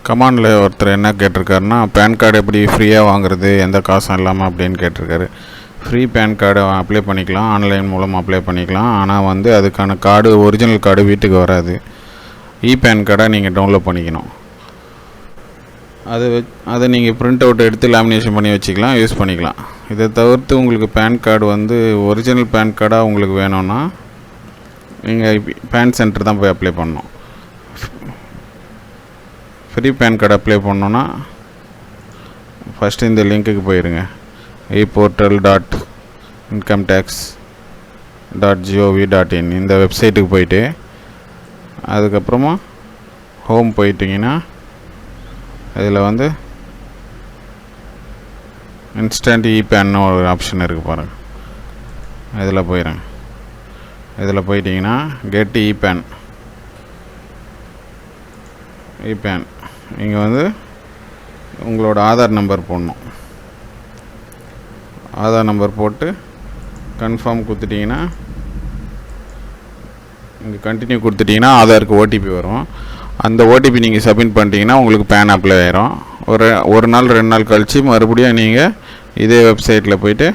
கமாண்டில் ஒருத்தர் என்ன கேட்டிருக்காருன்னா, பேன் கார்டு எப்படி ஃப்ரீயாக வாங்குறது எந்த காசும் இல்லாமல் அப்படின்னு கேட்டிருக்காரு. ஃப்ரீ பேன் கார்டு அப்ளை பண்ணிக்கலாம், ஆன்லைன் மூலம் அப்ளை பண்ணிக்கலாம். ஆனால் வந்து அதுக்கான கார்டு ஒரிஜினல் கார்டு வீட்டுக்கு வராது. பேன் கார்டை நீங்கள் டவுன்லோட் பண்ணிக்கணும். அதை நீங்கள் பிரிண்ட் அவுட் எடுத்து லேமினேஷன் பண்ணி வச்சுக்கலாம், யூஸ் பண்ணிக்கலாம். இதை தவிர்த்து உங்களுக்கு பேன் கார்டு வந்து ஒரிஜினல் பேன் கார்டாக உங்களுக்கு வேணும்னா நீங்கள் பேன் சென்டர் தான் போய் அப்ளை பண்ணணும். ஃப்ரீ பேன் கார்டு அப்ளை பண்ணோன்னா ஃபஸ்ட்டு இந்த லிங்க்குக்கு போயிருங்க. eportal.incometax.gov.in இந்த வெப்சைட்டுக்கு போயிட்டு அதுக்கப்புறமா ஹோம் போயிட்டிங்கன்னா இதில் வந்து இன்ஸ்டன்ட் பேன்னு ஒரு ஆப்ஷன் இருக்குது பாருங்கள். இதில் போயிடுங்க. இதில் போயிட்டிங்கன்னா கெட் பேன் இங்கே வந்து உங்களோட ஆதார் நம்பர் போடணும். ஆதார் நம்பர் போட்டு கன்ஃபார்ம் கொடுத்துட்டிங்கன்னா இங்கே கண்டினியூ கொடுத்துட்டிங்கன்னா ஆதாருக்கு ஓடிபி வரும். அந்த ஓடிபி நீங்கள் சப்மிட் பண்ணிட்டீங்கன்னா உங்களுக்கு பேன் அப்ளை ஆயிரும். ஒரு நாள் 2 நாள் கழித்து மறுபடியும் நீங்கள் இதே வெப்சைட்டில் போய்ட்டு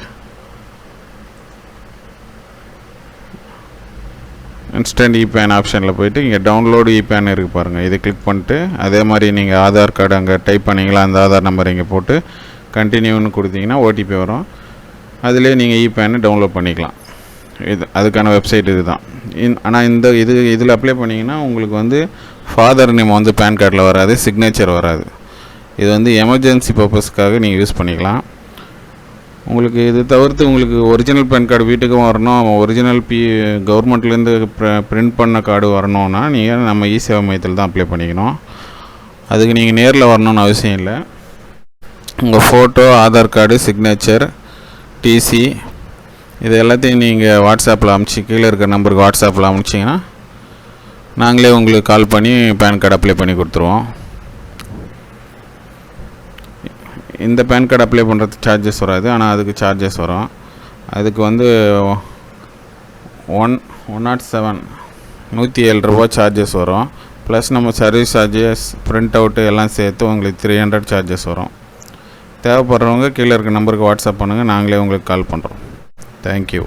இன்ஸ்டன்ட் பேன் ஆப்ஷனில் போய்ட்டு இங்கே டவுன்லோடு பேன் இருக்குது பாருங்கள். இதை கிளிக் பண்ணிட்டு அதே மாதிரி நீங்கள் ஆதார் கார்டு அங்கே டைப் பண்ணிங்களா அந்த ஆதார் நம்பர் இங்கே போட்டு கண்டினியூன்னு கொடுத்தீங்கன்னா ஓடிபி வரும். அதிலே நீங்கள் பேனை டவுன்லோட் பண்ணிக்கலாம். அதுக்கான வெப்சைட் இது தான். ஆனால் இதில் அப்ளை பண்ணிங்கன்னா உங்களுக்கு வந்து ஃபாதர் நேம் வந்து பேன் கார்டில் வராது, சிக்னேச்சர் வராது. இது வந்து எமர்ஜென்சி பர்பஸ்க்காக நீங்கள் யூஸ் பண்ணிக்கலாம். உங்களுக்கு இது தவிர்த்து உங்களுக்கு ஒரிஜினல் பேன் கார்டு வீட்டுக்கும் வரணும், ஒரிஜினல் கவர்மெண்ட்லேருந்து பிரிண்ட் பண்ண கார்டு வரணும்னா நீங்கள் நம்ம சேவா மையத்தில் தான் அப்ளை பண்ணிக்கணும். அதுக்கு நீங்கள் நேரில் வரணும்னு அவசியம் இல்லை. உங்கள் photo, Aadhaar card, signature, TC இது எல்லாத்தையும் நீங்கள் வாட்ஸ்அப்பில் அனுப்பிச்சி கீழே இருக்கிற நம்பருக்கு வாட்ஸ்அப்பில் அனுப்பிச்சிங்கன்னா நாங்களே உங்களுக்கு கால் பண்ணி பேன் கார்டு அப்ளை பண்ணி கொடுத்துருவோம். இந்த பேன் கார்டு அப்ளை பண்ணுறதுக்கு சார்ஜஸ் வராது, ஆனால் அதுக்கு சார்ஜஸ் வரும். அதுக்கு வந்து 107 ரூபா சார்ஜஸ் வரும். ப்ளஸ் நம்ம சர்வீஸ் சார்ஜஸ், பிரிண்ட் அவுட்டு எல்லாம் சேர்த்து உங்களுக்கு 300 சார்ஜஸ் வரும். தேவைப்படுறவங்க கீழே இருக்க நம்பருக்கு வாட்ஸ்அப் பண்ணுங்கள், நாங்களே உங்களுக்கு கால் பண்ணுறோம். தேங்க்யூ.